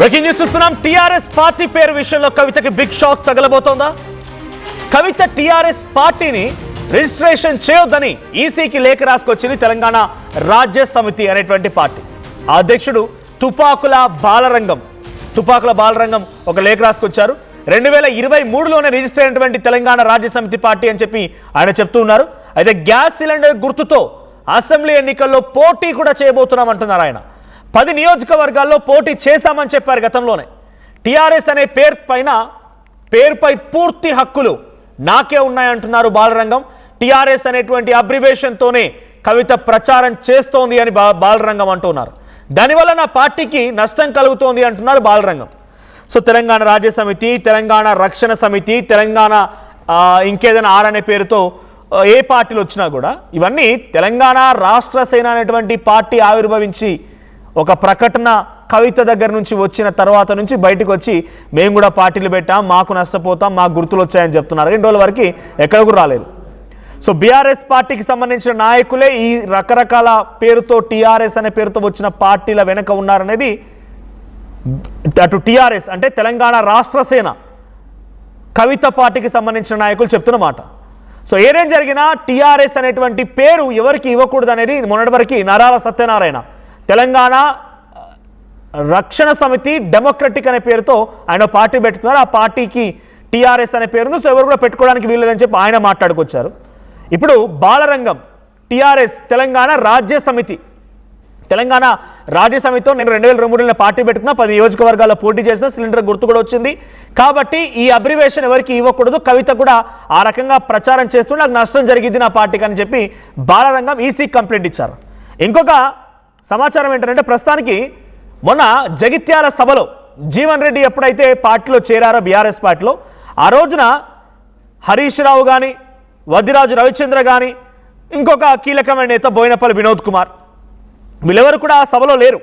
Breaking news చూస్తున్నాం. TRS party పేరు విషయంలో కవితకి బిగ్ షాక్ తగలబోతోందా? కవిత టీఆర్ఎస్ పార్టీని రిజిస్ట్రేషన్ చేయొద్దని ఈసీకి లేఖ రాసుకొచ్చింది తెలంగాణ రాజ్య సమితి అనేటువంటి పార్టీ. ఆ అధ్యక్షుడు తుపాకుల బాలరంగం ఒక లేఖ రాసుకొచ్చారు. 2023లోనే రిజిస్టర్ అయినటువంటి తెలంగాణ రాజ్య సమితి పార్టీ అని చెప్పి ఆయన చెప్తూ ఉన్నారు. అయితే గ్యాస్ సిలిండర్ గుర్తుతో అసెంబ్లీ ఎన్నికల్లో పోటీ కూడా చేయబోతున్నామంటున్నారు ఆయన. 10 నియోజకవర్గాల్లో పోటీ చేశామని చెప్పారు గతంలోనే. టీఆర్ఎస్ అనే పేరుపై పూర్తి హక్కులు నాకే ఉన్నాయంటున్నారు బాలరంగం. టీఆర్ఎస్ అనేటువంటి అబ్రివేషన్తోనే కవిత ప్రచారం చేస్తోంది అని బాలరంగం అంటున్నారు. దానివల్ల నా పార్టీకి నష్టం కలుగుతోంది అంటున్నారు బాలరంగం. సో తెలంగాణ రాజ్య సమితి, తెలంగాణ రక్షణ సమితి, తెలంగాణ ఇంకేదైనా అనే పేరుతో ఏ పార్టీలు వచ్చినా కూడా ఇవన్నీ తెలంగాణ రాష్ట్ర సేన అనేటువంటి పార్టీ ఆవిర్భవించి ఒక ప్రకటన కవిత దగ్గర నుంచి వచ్చిన తర్వాత నుంచి బయటకు వచ్చి మేము కూడా పార్టీలు పెట్టాం, మాకు నష్టపోతాం, మాకు గుర్తులు వచ్చాయని చెప్తున్నారు. 2 రోజుల వరకు ఎక్కడ కూడా రాలేదు. సో బీఆర్ఎస్ పార్టీకి సంబంధించిన నాయకులే ఈ రకరకాల పేరుతో టీఆర్ఎస్ అనే పేరుతో వచ్చిన పార్టీల వెనక ఉన్నారనేది అటు టీఆర్ఎస్ అంటే తెలంగాణ రాష్ట్ర సేన కవిత పార్టీకి సంబంధించిన నాయకులు చెప్తున్న మాట. సో ఏదేం జరిగినా టీఆర్ఎస్ అనేటువంటి పేరు ఎవరికి ఇవ్వకూడదు అనేది మొన్నటి వరకు నరాల సత్యనారాయణ తెలంగాణ రక్షణ సమితి డెమోక్రటిక్ అనే పేరుతో ఆయన పార్టీ పెట్టుకున్నారు. ఆ పార్టీకి టీఆర్ఎస్ అనే పేరును సో ఎవరు కూడా పెట్టుకోవడానికి వీల్లేదని చెప్పి ఆయన మాట్లాడుకొచ్చారు. ఇప్పుడు బాలరంగం టీఆర్ఎస్ తెలంగాణ రాజ్య సమితితో నేను 2023లో పార్టీ పెట్టుకున్నా, 10 నియోజకవర్గాల్లో పోటీ చేసిన, సిలిండర్ గుర్తు కూడా వచ్చింది కాబట్టి ఈ అబ్రివేషన్ ఎవరికి ఇవ్వకూడదు, కవిత కూడా ఆ రకంగా ప్రచారం చేస్తూ నాకు నష్టం జరిగింది నా పార్టీకి అని చెప్పి బాలరంగం ఈసీ కంప్లైంట్ ఇచ్చారు. ఇంకొక సమాచారం ఏంటంటే ప్రస్తుతానికి మొన్న జగిత్యాల సభలో జీవన్ రెడ్డి ఎప్పుడైతే పార్టీలో చేరారో బీఆర్ఎస్ పార్టీలో ఆ రోజున హరీష్ రావు కానీ, వద్దిరాజు రవిచంద్ర కానీ, ఇంకొక కీలకమైన నేత బోయినపల్లి వినోద్ కుమార్ వీళ్ళెవరు కూడా ఆ సభలో లేరు.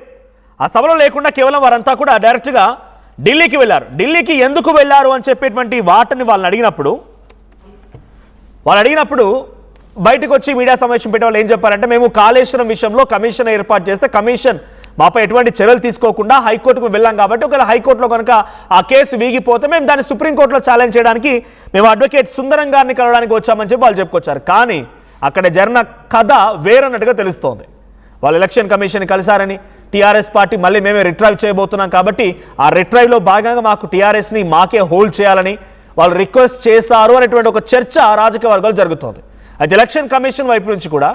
ఆ సభలో లేకుండా కేవలం వారంతా కూడా డైరెక్ట్గా ఢిల్లీకి వెళ్ళారు. ఢిల్లీకి ఎందుకు వెళ్ళారు అని చెప్పేటువంటి వాటిని వాళ్ళని అడిగినప్పుడు బయటకు వచ్చి మీడియా సమావేశం పెట్టే వాళ్ళు ఏం చెప్పారంటే మేము కాళేశ్వరం విషయంలో కమిషన్ ఏర్పాటు చేస్తే కమిషన్ మాపై ఎటువంటి చర్యలు తీసుకోకుండా హైకోర్టుకు వెళ్ళాం కాబట్టి ఒకవేళ హైకోర్టులో కనుక ఆ కేసు వీగిపోతే మేము దాన్ని సుప్రీంకోర్టులో ఛాలెంజ్ చేయడానికి మేము అడ్వకేట్ సుందరం గారిని కలవడానికి వచ్చామని చెప్పి వాళ్ళు చెప్పుకొచ్చారు. కానీ అక్కడ జరిగిన కథ వేరన్నట్టుగా తెలుస్తోంది. వాళ్ళు ఎలక్షన్ కమిషన్ కలిశారని, టీఆర్ఎస్ పార్టీ మళ్ళీ మేమే రిట్రైవ్ చేయబోతున్నాం కాబట్టి ఆ రిట్రైవ్లో భాగంగా మాకు టీఆర్ఎస్ని మాకే హోల్డ్ చేయాలని వాళ్ళు రిక్వెస్ట్ చేశారు అనేటువంటి ఒక చర్చ రాజకీయ వర్గాలు జరుగుతోంది. అయితే ఎలక్షన్ కమిషన్ వైపు నుంచి కూడా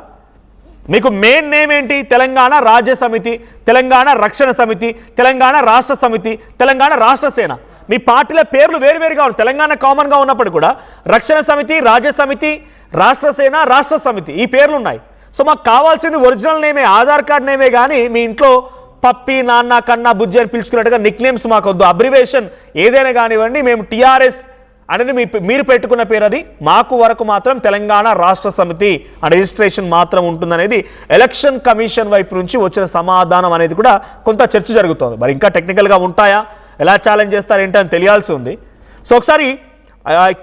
మీకు మెయిన్ నేమ్ ఏంటి? తెలంగాణ రాజ్య సమితి, తెలంగాణ రక్షణ సమితి, తెలంగాణ రాష్ట్ర సమితి, తెలంగాణ రాష్ట్ర సేన. మీ పార్టీల పేర్లు వేరువేరుగా ఉన్నాయి. తెలంగాణ కామన్గా ఉన్నప్పుడు కూడా రక్షణ సమితి, రాజ్య సమితి, రాష్ట్ర సేన, రాష్ట్ర సమితి ఈ పేర్లు ఉన్నాయి. సో మాకు కావాల్సింది ఒరిజినల్ నేమే, ఆధార్ కార్డ్ నేమే, కానీ మీ ఇంట్లో పప్పి, నాన్న, కన్నా, బుజ్జి అని పిలుచుకున్నట్టుగా నిక్ నేమ్స్ మాకు వద్దు. అబ్రివేషన్ ఏదైనా కానివ్వండి, మేము టీఆర్ఎస్ అనేది మీరు పెట్టుకున్న పేరు, అది మాకు వరకు మాత్రం తెలంగాణ రాష్ట్ర సమితి అండ్ రిజిస్ట్రేషన్ మాత్రం ఉంటుందనేది ఎలక్షన్ కమిషన్ వైపు నుంచి వచ్చిన సమాధానం అనేది కూడా కొంత చర్చ జరుగుతుంది. మరి ఇంకా టెక్నికల్గా ఉంటాయా, ఎలా ఛాలెంజ్ చేస్తారు ఏంటని తెలియాల్సి ఉంది. సో ఒకసారి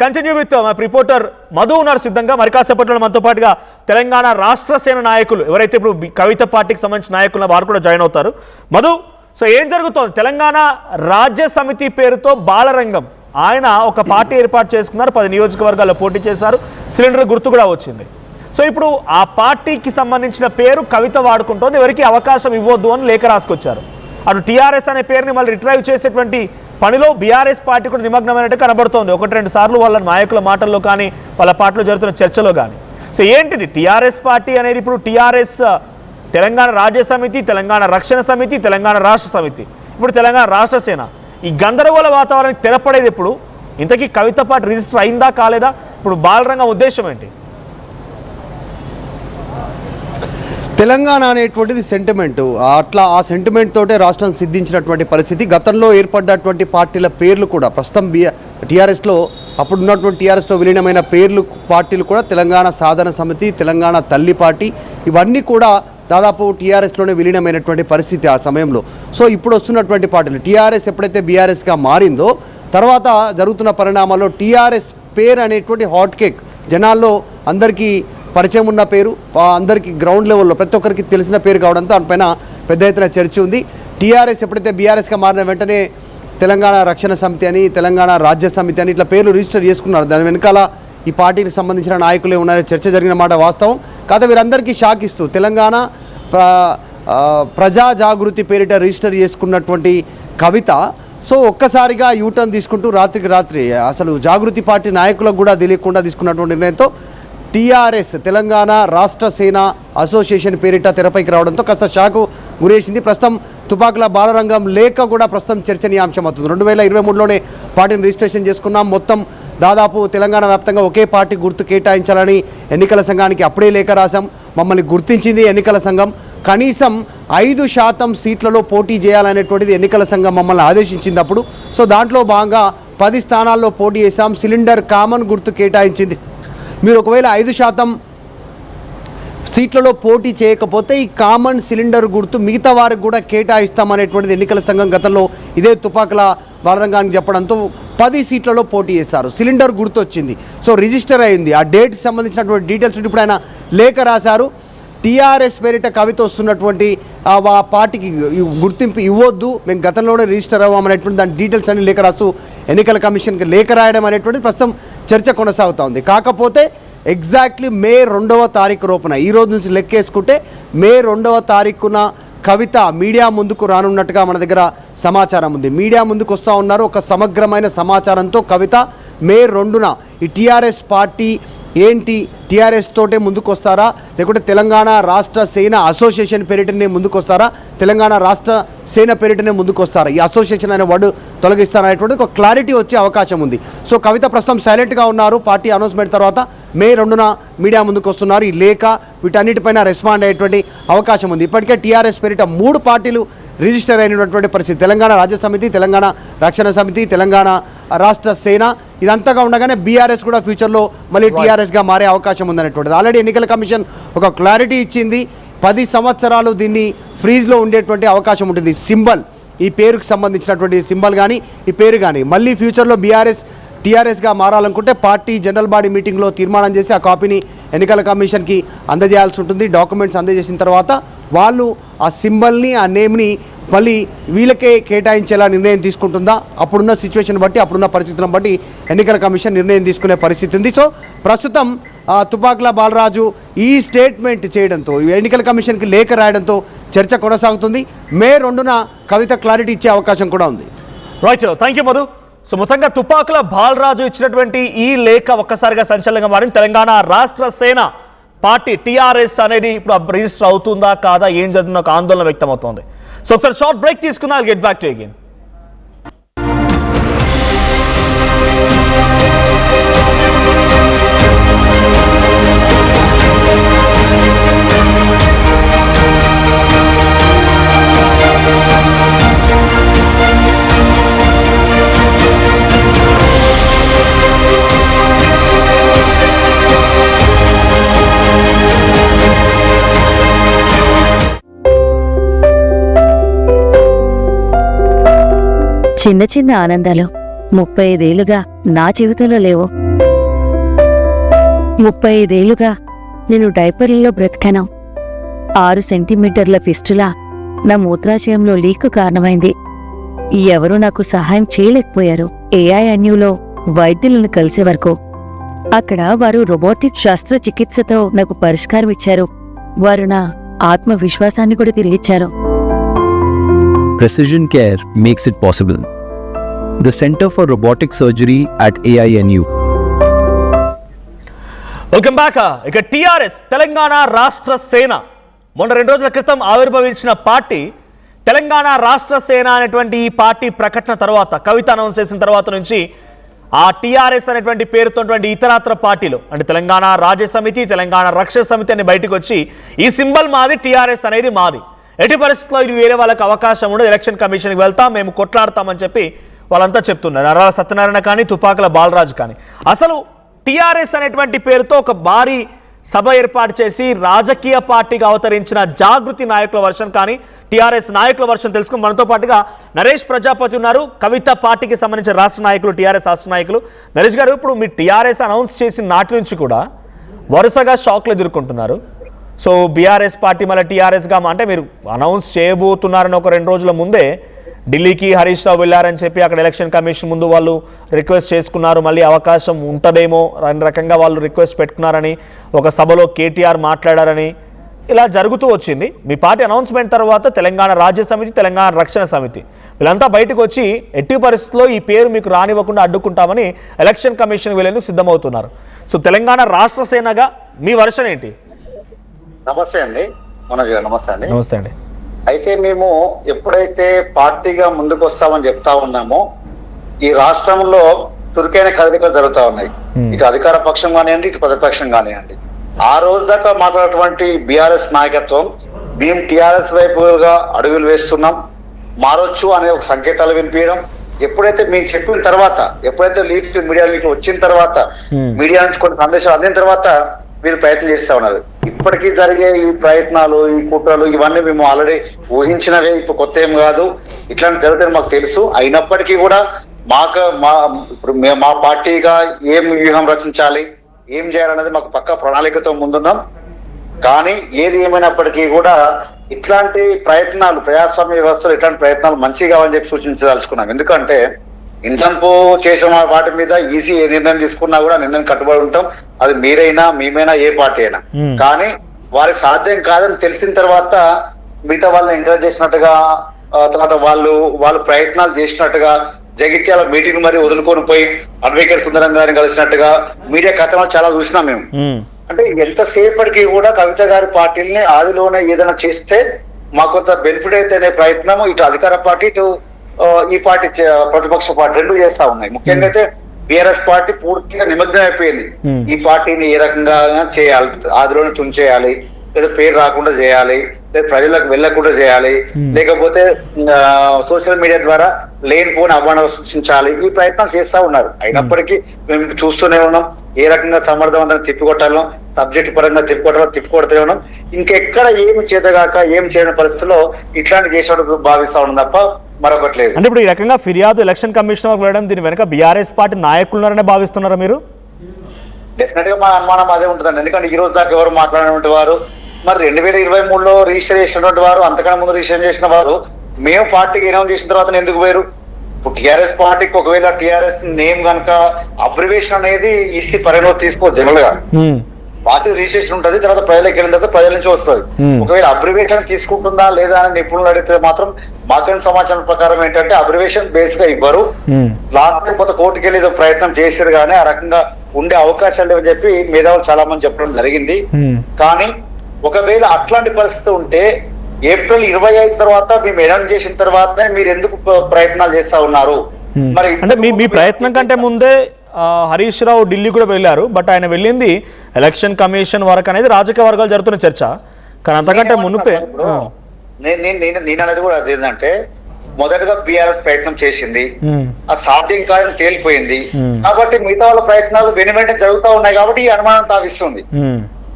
కంటిన్యూ విత్ మా రిపోర్టర్ మధు ఉన్నారు సిద్ధంగా. మరి కాసేపట్లో మనతో పాటుగా తెలంగాణ రాష్ట్ర సేన నాయకులు ఎవరైతే ఇప్పుడు కవిత పార్టీకి సంబంధించిన నాయకులు వారు కూడా జాయిన్ అవుతారు. మధు, సో ఏం జరుగుతోంది? తెలంగాణ రాజ్య సమితి పేరుతో బాలరంగం ఆయన ఒక పార్టీ ఏర్పాటు చేసుకున్నారు, 10 నియోజకవర్గాల్లో పోటీ చేశారు, సిలిండర్ గుర్తు కూడా వచ్చింది. సో ఇప్పుడు ఆ పార్టీకి సంబంధించిన పేరు కవిత వాడుకుంటోంది, ఎవరికి అవకాశం ఇవ్వద్దు అని లేఖ రాసుకొచ్చారు. అటు టీఆర్ఎస్ అనే పేరుని మళ్ళీ రిట్రైవ్ చేసేటువంటి పనిలో బీఆర్ఎస్ పార్టీ కూడా నిమగ్నమైనట్టు కనబడుతోంది 1-2 సార్లు వాళ్ళ నాయకుల మాటల్లో కానీ వాళ్ళ పార్టీలో జరుగుతున్న చర్చలో కానీ. సో ఏంటిది టీఆర్ఎస్ పార్టీ అనేది? ఇప్పుడు టీఆర్ఎస్ తెలంగాణ రాజ్య సమితి, తెలంగాణ రక్షణ సమితి, తెలంగాణ రాష్ట్ర సమితి, ఇప్పుడు తెలంగాణ రాష్ట్ర సేన. ఈ గందరగోళ వాతావరణానికి తెరపడేది ఇప్పుడు. ఇంతకీ కవిత పార్టీ రిజిస్టర్ అయిందా కాలేదా? ఇప్పుడు బాలరంగం ఉద్దేశం ఏంటి? తెలంగాణ అనేటువంటిది సెంటిమెంటు, అట్లా ఆ సెంటిమెంట్ తోటే రాష్ట్రం సిద్ధించినటువంటి పరిస్థితి. గతంలో ఏర్పడ్డటువంటి పార్టీల పేర్లు కూడా ప్రస్తుతం టీఆర్ఎస్లో అప్పుడున్నటువంటి టీఆర్ఎస్లో విలీనమైన పార్టీలు కూడా తెలంగాణ సాధన సమితి, తెలంగాణ తల్లి పార్టీ ఇవన్నీ కూడా దాదాపు టీఆర్ఎస్లోనే విలీనమైనటువంటి పరిస్థితి ఆ సమయంలో. సో ఇప్పుడు వస్తున్నటువంటి పార్టీలు టీఆర్ఎస్ ఎప్పుడైతే బీఆర్ఎస్గా మారిందో తర్వాత జరుగుతున్న పరిణామాల్లో టీఆర్ఎస్ పేరు అనేటువంటి హాట్ కేక్ జనాల్లో అందరికీ పరిచయం ఉన్న పేరు, అందరికీ గ్రౌండ్ లెవెల్లో ప్రతి ఒక్కరికి తెలిసిన పేరు కావడంతో దానిపైన పెద్ద ఎత్తున చర్చ ఉంది. టీఆర్ఎస్ ఎప్పుడైతే బీఆర్ఎస్గా మారిన వెంటనే తెలంగాణ రక్షణ సమితి అని, తెలంగాణ రాజ్య సమితి అని ఇట్లా పేర్లు రిజిస్టర్ చేసుకున్నారు. దాని వెనకాల ఈ పార్టీకి సంబంధించిన నాయకులే ఉన్నారని చర్చ జరిగిన మాట వాస్తవం. కాకపోతే వీరందరికీ షాక్ ఇస్తూ తెలంగాణ ప్రజా జాగృతి పేరిట రిజిస్టర్ చేసుకున్నటువంటి కవిత సో ఒక్కసారిగా యూటర్న్ తీసుకుంటూ రాత్రికి రాత్రి అసలు జాగృతి పార్టీ నాయకులకు కూడా తెలియకుండా తీసుకున్నటువంటి నిర్ణయంతో టీఆర్ఎస్ తెలంగాణ రాష్ట్ర సేన అసోసియేషన్ పేరిట తెరపైకి రావడంతో కాస్త షాకు గురేసింది. ప్రస్తుతం తుపాకుల బాలరంగం లేక కూడా ప్రస్తుతం చర్చనీయాంశం అవుతుంది. 2023లోనే పార్టీని రిజిస్ట్రేషన్ చేసుకున్నాం. మొత్తం దాదాపు తెలంగాణ వ్యాప్తంగా ఒకే పార్టీ గుర్తు కేటాయించాలని ఎన్నికల సంఘానికి అప్పుడే లేఖ రాశాం. మమ్మల్ని గుర్తించింది ఎన్నికల సంఘం. కనీసం 5% సీట్లలో పోటీ చేయాలనేటువంటిది ఎన్నికల సంఘం మమ్మల్ని ఆదేశించింది అప్పుడు. సో దాంట్లో భాగంగా 10 స్థానాల్లో పోటీ చేశాం. సిలిండర్ కామన్ గుర్తు కేటాయించింది. మీరు ఒకవేళ 5% సీట్లలో పోటీ చేయకపోతే ఈ కామన్ సిలిండర్ గుర్తు మిగతా వారికి కూడా కేటాయిస్తామనేటువంటిది ఎన్నికల సంఘం గతంలో ఇదే తుపాకుల బాలరంగానికి చెప్పడంతో 10 సీట్లలో పోటీ చేశారు. సిలిండర్ గుర్తు వచ్చింది. సో రిజిస్టర్ అయింది. ఆ డేట్ సంబంధించినటువంటి డీటెయిల్స్ ఇప్పుడు ఆయన లేఖ రాశారు. టీఆర్ఎస్ పేరిట కవిత వస్తున్నటువంటి ఆ పార్టీకి గుర్తింపు ఇవ్వద్దు, మేము గతంలోనే రిజిస్టర్ అవ్వమనేటువంటి దాని డీటెయిల్స్ అన్ని లేఖ రాస్తూ ఎన్నికల కమిషన్కి లేఖ రాయడం అనేటువంటి ప్రస్తుతం చర్చ కొనసాగుతూ ఉంది. కాకపోతే ఎగ్జాక్ట్లీ మే 2వ తారీఖు రూపున ఈ రోజు నుంచి లెక్కేసుకుంటే మే 2వ తారీఖున కవిత మీడియా ముందుకు రానున్నట్టుగా మన దగ్గర సమాచారం ఉంది. మీడియా ముందుకు వస్తూ ఉన్నారు. ఒక సమగ్రమైన సమాచారంతో కవిత మే 2న ఈ టీఆర్ఎస్ పార్టీ ఏంటి, టీఆర్ఎస్ తోటే ముందుకు వస్తారా, లేకుంటే తెలంగాణ రాష్ట్ర సేన అసోసియేషన్ పేరిటనే ముందుకు వస్తారా, తెలంగాణ రాష్ట్ర సేన పేరిటనే ముందుకు వస్తారా, ఈ అసోసియేషన్ అనే వర్డ్ తొలగిస్తారనేటువంటి ఒక క్లారిటీ వచ్చే అవకాశం ఉంది. సో కవిత ప్రస్తుతం సైలెంట్గా ఉన్నారు. పార్టీ అనౌన్స్మెంట్ తర్వాత మే 2న మీడియా ముందుకు వస్తున్నారు. ఈ లేఖ వీటన్నిటిపైన రెస్పాండ్ అయ్యేటువంటి అవకాశం ఉంది. ఇప్పటికే టీఆర్ఎస్ పేరిట 3 పార్టీలు రిజిస్టర్ అయినటువంటి పరిస్థితి. తెలంగాణ రాజ్య సమితి, తెలంగాణ రక్షణ సమితి, తెలంగాణ రాష్ట్ర సేన. ఇదంతగా ఉండగానే బీఆర్ఎస్ కూడా ఫ్యూచర్లో మళ్ళీ టీఆర్ఎస్గా మారే అవకాశం ఉందనేటువంటిది ఆల్రెడీ ఎన్నికల కమిషన్ ఒక క్లారిటీ ఇచ్చింది. 10 సంవత్సరాలు దీన్ని ఫ్రీజ్లో ఉండేటువంటి అవకాశం ఉంటుంది. సింబల్, ఈ పేరుకు సంబంధించినటువంటి సింబల్ కానీ ఈ పేరు కానీ మళ్ళీ ఫ్యూచర్లో టీఆర్ఎస్గా మారాలనుకుంటే పార్టీ జనరల్ బాడీ మీటింగ్లో తీర్మానం చేసి ఆ కాపీని ఎన్నికల కమిషన్కి అందజేయాల్సి ఉంటుంది. డాక్యుమెంట్స్ అందజేసిన తర్వాత వాళ్ళు ఆ సింబల్ని, ఆ నేమ్ని మళ్ళీ వీళ్ళకే కేటాయించేలా నిర్ణయం తీసుకుంటుందా, అప్పుడున్న సిచ్యువేషన్ బట్టి, అప్పుడున్న పరిస్థితులను బట్టి ఎన్నికల కమిషన్ నిర్ణయం తీసుకునే పరిస్థితి ఉంది. సో ప్రస్తుతం తుపాకుల బాలరాజు ఈ స్టేట్మెంట్ చేయడంతో, ఎన్నికల కమిషన్కి లేఖ రాయడంతో చర్చ కొనసాగుతుంది. మే 2న కవిత క్లారిటీ ఇచ్చే అవకాశం కూడా ఉంది. Right, thank you Madhu. So మొత్తంగా తుపాకుల బాలరాజు ఇచ్చినటువంటి ఈ లేఖ ఒక్కసారిగా సంచలనంగా మారింది. తెలంగాణ రాష్ట్ర సేన పార్టీ టీఆర్ఎస్ అనేది ఇప్పుడు రిజిస్టర్ అవుతుందా కాదా, ఏం జరుగుతుందో ఒక ఆందోళన వ్యక్తమవుతోంది. సో ఒకసారి షార్ట్ బ్రేక్ తీసుకున్నా, I'll get back to again. చిన్న చిన్న ఆనందాలు 35 ఏళ్లుగా నా జీవితంలో లేవు. 35 ఏళ్లుగా నేను డైపర్లలో బ్రతికాను. 6 సెంటీమీటర్ల ఫిస్టులా నా మూత్రాశయంలో లీక్ కారణమైంది. ఎవరూ నాకు సహాయం చేయలేకపోయారు. ఏఐఎన్యూలో వైద్యులను కలిసే వరకు. అక్కడ వారు రోబోటిక్ శస్త్రచికిత్సతో నాకు పరిష్కారం ఇచ్చారు. వారు నా ఆత్మవిశ్వాసాన్ని కూడా తిరిగిచ్చారు. Precision Care makes it possible. The Center for Robotic Surgery at AINU. Welcome back. ఇక టీఆర్ఎస్ తెలంగాణ రాష్ట్ర సేన మొన్న 2 రోజుల క్రితం ఆవిర్భవించిన పార్టీ తెలంగాణ రాష్ట్ర సేన అనేటువంటి ఈ పార్టీ ప్రకటన తర్వాత, కవిత అనౌన్స్ చేసిన తర్వాత నుంచి ఆ టీఆర్ఎస్ అనేటువంటి పేరుతో ఇతరత్ర పార్టీలు అంటే తెలంగాణ రాజ్య సమితి, తెలంగాణ రక్షణ సమితి అని బయటకు వచ్చి ఈ సింబల్ మాది, టీఆర్ఎస్ అనేది మాది, ఎట్టి పరిస్థితుల్లో ఇది వేరే వాళ్ళకి అవకాశం ఉండదు, ఎలక్షన్ కమిషన్కి వెళ్తాం, మేము కొట్లాడతామని చెప్పి వాళ్ళంతా చెప్తున్నారు. నరాల సత్యనారాయణ కానీ, తుపాకుల బాలరాజు కానీ. అసలు టీఆర్ఎస్ అనేటువంటి పేరుతో ఒక భారీ సభ ఏర్పాటు చేసి రాజకీయ పార్టీగా అవతరించిన జాగృతి నాయకుల వర్షన్ కానీ, టీఆర్ఎస్ నాయకుల వర్షన్ తెలుసుకుని మనతో పాటుగా నరేష్ ప్రజాపతి ఉన్నారు. కవిత పార్టీకి సంబంధించిన రాష్ట్ర నాయకులు, టీఆర్ఎస్ రాష్ట్ర నాయకులు. నరేష్ గారు, ఇప్పుడు మీ టీఆర్ఎస్ అనౌన్స్ చేసిన నాటి నుంచి కూడా వరుసగా షాక్లు ఎదుర్కొంటున్నారు. సో బీఆర్ఎస్ పార్టీ మళ్ళీ టీఆర్ఎస్గా అంటే మీరు అనౌన్స్ చేయబోతున్నారని ఒక 2 రోజుల ముందే ఢిల్లీకి హరీష్ రావు వెళ్ళారని చెప్పి అక్కడ ఎలక్షన్ కమిషన్ ముందు వాళ్ళు రిక్వెస్ట్ చేసుకున్నారు, మళ్ళీ అవకాశం ఉంటుందేమో అనే రకంగా వాళ్ళు రిక్వెస్ట్ పెట్టుకున్నారని, ఒక సభలో కేటీఆర్ మాట్లాడారని ఇలా జరుగుతూ వచ్చింది. మీ పార్టీ అనౌన్స్మెంట్ తర్వాత తెలంగాణ రాజ్య సమితి, తెలంగాణ రక్షణ సమితి వీళ్ళంతా బయటకు వచ్చి ఎట్టి పరిస్థితుల్లో ఈ పేరు మీకు రానివ్వకుండా అడ్డుకుంటామని ఎలక్షన్ కమిషన్ వెళ్ళేందుకు సిద్ధమవుతున్నారు. సో తెలంగాణ రాష్ట్ర సేనగా మీ వర్షన్ ఏంటి? నమస్తే అండి మనోజ్ గారు. నమస్తే అండి. నమస్తే అండి. అయితే మేము ఎప్పుడైతే పార్టీగా ముందుకు వస్తామని చెప్తా ఉన్నామో ఈ రాష్ట్రంలో చురుకైన కదలికలు జరుగుతూ ఉన్నాయి. ఇటు అధికార పక్షం కానివ్వండి, ఇటు ప్రతిపక్షం కానివ్వండి. ఆ రోజు దాకా మాట్లాడినటువంటి బీఆర్ఎస్ నాయకత్వం మేము టీఆర్ఎస్ వైపుగా అడుగులు వేస్తున్నాం, మారొచ్చు అనే ఒక సంకేతాలు వినిపించడం, ఎప్పుడైతే మేము చెప్పిన తర్వాత, ఎప్పుడైతే లీక్ మీడియా లీక్ వచ్చిన తర్వాత, మీడియా నుంచి కొన్ని సందేశాలు అందిన తర్వాత వీళ్ళు ప్రయత్నం చేస్తా ఉన్నారు. ఇప్పటికీ జరిగే ఈ ప్రయత్నాలు, ఈ కుట్రలు ఇవన్నీ మేము ఆల్రెడీ ఊహించినవే, ఇప్పుడు కొత్త ఏం కాదు. ఇట్లాంటి జరుగుతుంది మాకు తెలుసు. అయినప్పటికీ కూడా మా పార్టీగా ఏం వ్యూహం రచించాలి, ఏం చేయాలనేది మాకు పక్కా ప్రణాళికతో ముందున్నాం. కానీ ఏది ఏమైనప్పటికీ కూడా ఇట్లాంటి ప్రయత్నాలు, ప్రజాస్వామ్య వ్యవస్థలో ఇట్లాంటి ప్రయత్నాలు మంచిగా కావని చెప్పి సూచించదలుచుకున్నాం. ఎందుకంటే ఇంతకు చేసిన వాటి మీద ఈజీ ఏ నిర్ణయం తీసుకున్నా కూడా నిర్ణయం కట్టుబడి ఉంటాం. అది మీరైనా, మేమైనా, ఏ పార్టీ అయినా. కానీ వారికి సాధ్యం కాదని తెలిసిన తర్వాత మిగతా వాళ్ళని ఎంకరేజ్ చేసినట్టుగా, తర్వాత వాళ్ళు ప్రయత్నాలు చేసినట్టుగా, జగిత్యాల మీటింగ్ మరి వదులుకొని పోయి అడ్వకేట్ సుందరం గారిని కలిసినట్టుగా మీడియా కథనాలు చాలా చూసినాం మేము. అంటే ఎంతసేపటికి కూడా కవిత గారి పార్టీని ఆదిలోనే ఏదైనా చేస్తే మాకు కొంత బెనిఫిట్ అయితే అనే ప్రయత్నం ఇటు అధికార పార్టీ, ఇటు ఈ పార్టీ ప్రతిపక్ష పార్టీ రెండు చేస్తా ఉన్నాయి. ముఖ్యంగా అయితే బీఆర్ఎస్ పార్టీ పూర్తిగా నిమగ్నం అయిపోయింది. ఈ పార్టీని ఏ రకంగా చేయాలి, ఆదిలోనే తుంచేయాలి, లేదా పేరు రాకుండా చేయాలి, లేదా ప్రజలకు వెళ్ళకుండా చేయాలి, లేకపోతే సోషల్ మీడియా ద్వారా లేనిపోని అవమానాలు సృష్టించాలి, ఈ ప్రయత్నాలు చేస్తా ఉన్నారు. అయినప్పటికీ మేము చూస్తూనే ఉన్నాం ఏ రకంగా సమర్థవంతంగా తిప్పికొట్టాలో, సబ్జెక్ట్ పరంగా తిప్పికొడుతూనే ఉన్నాం. ఇంకెక్కడ ఏమి చేతగాక ఏం చేయని పరిస్థితుల్లో ఇట్లాంటి చేసేటప్పుడు భావిస్తా ఉన్నాం తప్ప మరొకటి లేదు. అంటే ఇప్పుడు ఈ రకంగా ఫిర్యాదు ఎలక్షన్ కమిషన్ వరకు వెళ్ళడం, దీని వెనక బీఆర్ఎస్ పార్టీ నాయకులున్నారనే భావిస్తున్నారా మీరు? డెఫినెట్ గా మా అనుమానం అదే ఉంటుందండి. ఎందుకంటే ఈ రోజు దాకా ఎవరు మాట్లాడినటువంటి వారు, మరి 2023లో రిజిస్టర్ చేసినటువంటి వారు, అంతకన్నా ముందు రిజిస్టర్ చేసిన వారు మేము పార్టీకి అనౌన్స్ చేసిన తర్వాత ఎందుకు పోయారు? ఇప్పుడు టీఆర్ఎస్ పార్టీకి ఒకవేళ టీఆర్ఎస్ నేమ్ కనుక అబ్రివేషన్ అనేది ఈసీ పరిగణలోకి తీసుకోవచ్చు. జనరల్ గా పార్టీ రిజిస్ట్రేషన్ ఉంటుంది, తర్వాత ప్రజలకు వెళ్ళిన తర్వాత ప్రజల నుంచి వస్తుంది. ఒకవేళ అబ్రివేషన్ తీసుకుంటుందా లేదా అని నిపుణులు అడిగితే మాత్రం మాకైన సమాచారం ప్రకారం ఏంటంటే అబ్రివేషన్ బేస్ గా ఇవ్వరు. లాస్ట్ టైం కొత్త కోర్టుకి వెళ్ళి ప్రయత్నం చేశారు, కానీ ఆ రకంగా ఉండే అవకాశాలు లేవని చెప్పి మేధావులు చాలా మంది చెప్పడం జరిగింది. కానీ ఒకవేళ అట్లాంటి పరిస్థితి ఉంటే ఏప్రిల్ 25 తర్వాత మేము అనౌన్స్ చేసిన తర్వాతనే మీరు ఎందుకు ప్రయత్నాలు చేస్తా ఉన్నారు? మరి అంటే మీ ప్రయత్నం కంటే ముందే హరీష్ రావు ఢిల్లీ కూడా వెళ్ళారు, బట్ ఆయన వెళ్ళింది ఎలక్షన్ కమిషన్ వరకు అనేది రాజకీయ వర్గాలు జరుగుతున్న చర్చ. కానీ అంతకంటే మునుపే నేను అనేది కూడా అదేంటంటే మొదటగా బీఆర్ఎస్ ప్రయత్నం చేసింది, అది సాధ్యం కాదని తేలిపోయింది. కాబట్టి మిగతా వాళ్ళ ప్రయత్నాలు వెనువెంటనే జరుగుతూ ఉన్నాయి కాబట్టి ఈ అనుమానం తావిస్తుంది.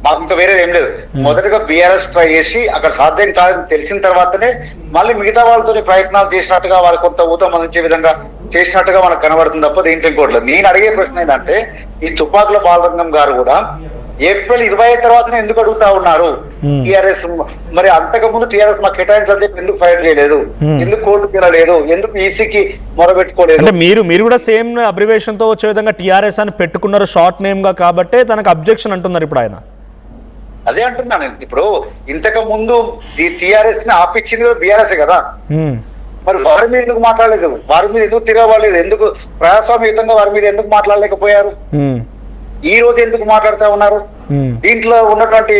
మాకు ఇంకా వేరేది ఏం లేదు. మొదటగా బీఆర్ఎస్ ట్రై చేసి అక్కడ సాధ్యం కాదని తెలిసిన తర్వాతనే మళ్ళీ మిగతా వాళ్ళతో ప్రయత్నాలు చేసినట్టుగా, వాళ్ళు కొంత ఊతం అందించే విధంగా చేసినట్టుగా మనకు కనబడుతుంది తప్ప దీంట్లో ఇంకోట్లేదు. నేను అడిగే ప్రశ్న ఏంటంటే ఈ తుపాకుల బాలరంగం గారు కూడా ఏప్రిల్ 25 తర్వాతనే ఎందుకు అడుగుతా ఉన్నారు? టీఆర్ఎస్ మరి అంతకు ముందు టీఆర్ఎస్ మాకు కేటాయించాలి ఎందుకు ఫైట్ చేయలేదు? ఎందుకు కోర్టుకు వెళ్ళలేదు? ఎందుకు ఈసీకి మొరబెట్టుకోలేదు? అంటే మీరు కూడా సేమ్ అబ్రివేషన్ తో వచ్చే విధంగా టీఆర్ఎస్ అని పెట్టుకున్నారు షార్ట్ నేమ్ గా, కాబట్టి తనకు అబ్జెక్షన్ అంటున్నారు ఇప్పుడు ఆయన. అదే అంటున్నాను. ఇప్పుడు ఇంతకు ముందు టీఆర్ఎస్ ని ఆపిచ్చింది కూడా బీఆర్ఎస్ కదా. మరి వారి మీద ఎందుకు మాట్లాడలేదు? వారి మీద ఎందుకు తిరగలేదు? ఎందుకు ప్రజాస్వామ్యయుతంగా వారి మీద ఎందుకు మాట్లాడలేకపోయారు? ఈ రోజు ఎందుకు మాట్లాడుతూ ఉన్నారు? దీంట్లో ఉన్నటువంటి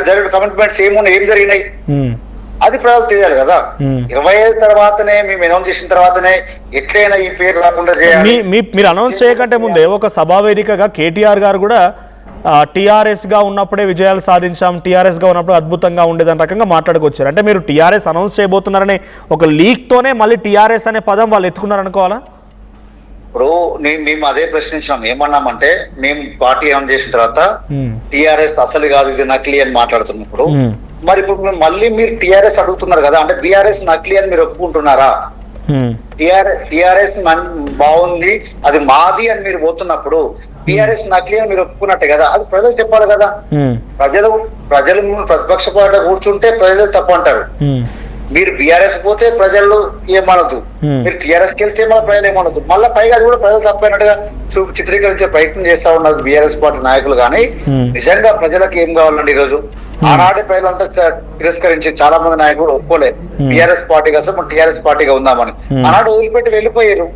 జరిగిన కమిట్మెంట్స్ ఏం జరిగినాయి అది ప్రజలు తెలియాలి కదా. 25 తర్వాతనే మేము అనౌన్స్ చేసిన తర్వాతనే ఎట్లయినా ఈ పేరు రాకుండా చేయాలి. మీరు అనౌన్స్ చేయకంటే ముందే ఒక సభా వేదికగా కేటీఆర్ గారు కూడా టీఆర్ఎస్ గా ఉన్నప్పుడే విజయాలు సాధించాం, టీఆర్ఎస్ గా ఉన్నప్పుడు అద్భుతంగా ఉండేదని రకంగా మాట్లాడుకొచ్చారు. అంటే మీరు టీఆర్ఎస్ అనౌన్స్ చేయబోతున్నారనే ఒక లీక్ తోనే మళ్ళీ టీఆర్ఎస్ అనే పదం వాళ్ళు ఎత్తుకున్నారు అనుకోవాలా? ఇప్పుడు మేము అదే ప్రశ్నించాం. ఏమన్నామంటే మేము పార్టీ అనౌన్స్ చేసిన తర్వాత టీఆర్ఎస్ అసలు కాదు ఇది నకిలీ అని మాట్లాడుతున్నప్పుడు, మరి ఇప్పుడు మళ్ళీ మీరు టీఆర్ఎస్ అడుగుతున్నారు కదా, అంటే బీఆర్ఎస్ నకిలీ అని మీరు ఒప్పుకుంటున్నారా? టీఆర్ఎస్ బాగుంది అది మాది అని మీరు పోతున్నప్పుడు టీఆర్ఎస్ నకిలీ అని మీరు ఒప్పుకున్నట్టే కదా, అది ప్రజలు చెప్పాలి కదా. ప్రజలు ప్రతిపక్ష పార్టీలో కూర్చుంటే ప్రజలు తప్పు అంటారు. మీరు బీఆర్ఎస్ పోతే ప్రజలు ఏమనదు, మీరు టీఆర్ఎస్ కి వెళ్తే మన ప్రజలు ఏమనదు. మళ్ళీ పైగా అది కూడా ప్రజలు తప్పైనట్టుగా చిత్రీకరించే ప్రయత్నం చేస్తా ఉన్నారు బీఆర్ఎస్ పార్టీ నాయకులు. కానీ నిజంగా ప్రజలకు ఏం కావాలండి ఈరోజు? ఆనాడే ప్రజలంతా తిరస్కరించి చాలా మంది నాయకులు ఒప్పుకోలే బీఆర్ఎస్ పార్టీ కోసం మనం టీఆర్ఎస్ పార్టీగా ఉందామని. ఆనాడు వదిలిపెట్టి వెళ్ళిపోయారు.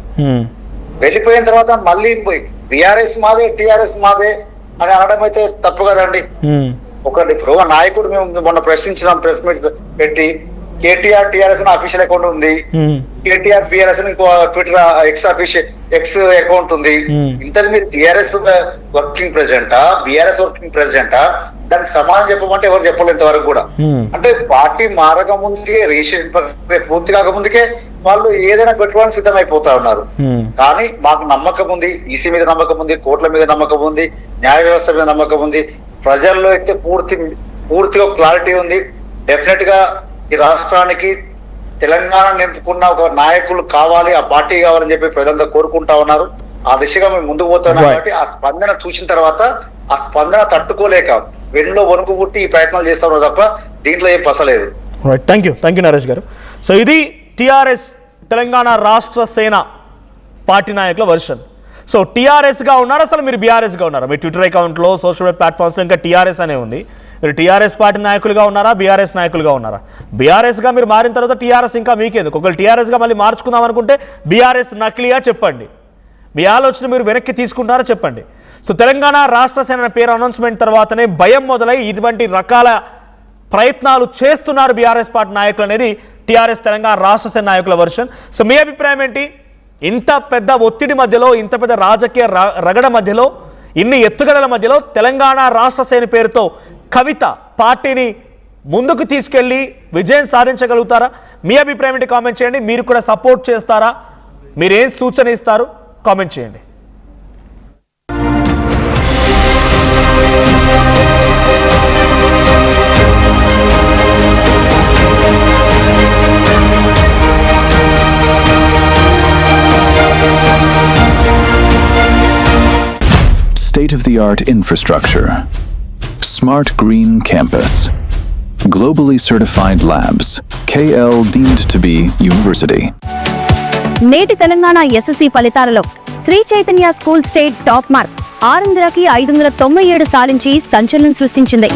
వెళ్ళిపోయిన తర్వాత మళ్ళీ బీఆర్ఎస్ మాదే టీఆర్ఎస్ మాదే అని అనడం అయితే తప్పు కదండి. ఒకటి ఇప్పుడు నాయకుడు మేము మొన్న ప్రశ్నించినాం ప్రెస్ మీట్ పెట్టి, కేటీఆర్ టీఆర్ఎస్ అఫీషియల్ అకౌంట్ ఉంది, కేటీఆర్ బీఆర్ఎస్ ఇంకో ట్విట్టర్ ఎక్స్ అకౌంట్ ఉంది. ఇంతకు మీరు టీఆర్ఎస్ వర్కింగ్ ప్రెసిడెంటా బీఆర్ఎస్ వర్కింగ్ ప్రెసిడెంటా? దానికి సమాధానం చెప్పమంటే ఎవరు చెప్పలేదు ఇంతవరకు కూడా. అంటే పార్టీ మారక ముందుకే రిజిస్ట్రేషన్ పూర్తి కాక ముందుకే వాళ్ళు ఏదైనా పెట్టుకోవడానికి సిద్ధమైపోతా ఉన్నారు. కానీ మాకు నమ్మకం ఉంది, ఈసీ మీద నమ్మకం ఉంది, కోర్టుల మీద నమ్మకం ఉంది, న్యాయ వ్యవస్థ మీద నమ్మకం ఉంది, ప్రజల్లో అయితే పూర్తిగా క్లారిటీ ఉంది. డెఫినెట్ గా ఈ రాష్ట్రానికి తెలంగాణ నింపుకున్న ఒక నాయకులు కావాలి, ఆ పార్టీ కావాలని చెప్పి ప్రజలంతా కోరుకుంటా ఉన్నారు. ఆ దిశగా మేము ముందుకు పోతున్నాం. కాబట్టి ఆ స్పందన చూసిన తర్వాత ఆ స్పందన తట్టుకోలేక వెన్నులో వణుకు పుట్టి ఈ ప్రయత్నాలు చేస్తామో తప్ప దీంట్లో ఏం పసలేదు. థ్యాంక్ యూ నరేష్ గారు. సో ఇది టీఆర్ఎస్ తెలంగాణ రాష్ట్ర సేన పార్టీ నాయకుల వర్షన్. సో టీఆర్ఎస్గా ఉన్నారా అసలు మీరు బీఆర్ఎస్గా ఉన్నారా? మీ ట్విట్టర్ అకౌంట్లో సోషల్ మీడియా ప్లాట్ఫామ్స్లో ఇంకా టీఆర్ఎస్ అనే ఉంది. మీరు టీఆర్ఎస్ పార్టీ నాయకులుగా ఉన్నారా బీఆర్ఎస్ నాయకులుగా ఉన్నారా? బీఆర్ఎస్గా మీరు మారిన తర్వాత టీఆర్ఎస్ ఇంకా మీకేందుకు? ఒకవేళ టీఆర్ఎస్గా మళ్ళీ మార్చుకుందాం అనుకుంటే బీఆర్ఎస్ నకిలీయా చెప్పండి. మీ ఆలోచన మీరు వెనక్కి తీసుకుంటారా చెప్పండి. సో తెలంగాణ రాష్ట్ర సేన పేరు అనౌన్స్మెంట్ తర్వాతనే భయం మొదలై ఇటువంటి రకాల ప్రయత్నాలు చేస్తున్నారు బీఆర్ఎస్ పార్టీ నాయకులు అనేది టీఆర్ఎస్ తెలంగాణ రాష్ట్ర సేన నాయకుల వర్షన్. సో మీ అభిప్రాయం ఏంటి? ఇంత పెద్ద ఒత్తిడి మధ్యలో, ఇంత పెద్ద రాజకీయ రగడ మధ్యలో, ఇన్ని ఎత్తుగడల మధ్యలో తెలంగాణ రాష్ట్ర సేన పేరుతో కవిత పార్టీని ముందుకు తీసుకెళ్లి విజయం సాధించగలుగుతారా? మీ అభిప్రాయం ఏంటి? కామెంట్ చేయండి. మీరు కూడా సపోర్ట్ చేస్తారా? మీరేం సూచన ఇస్తారు? కామెంట్ చేయండి. State-of-the-art infrastructure, smart green campus, globally certified labs, KL deemed to be university. నేటి తెలంగాణ ఎస్ఎస్సి ఫలితాలలో Sri Chaitanya school state top mark 600కి 597 సాధించి సంచలనం సృష్టించింది.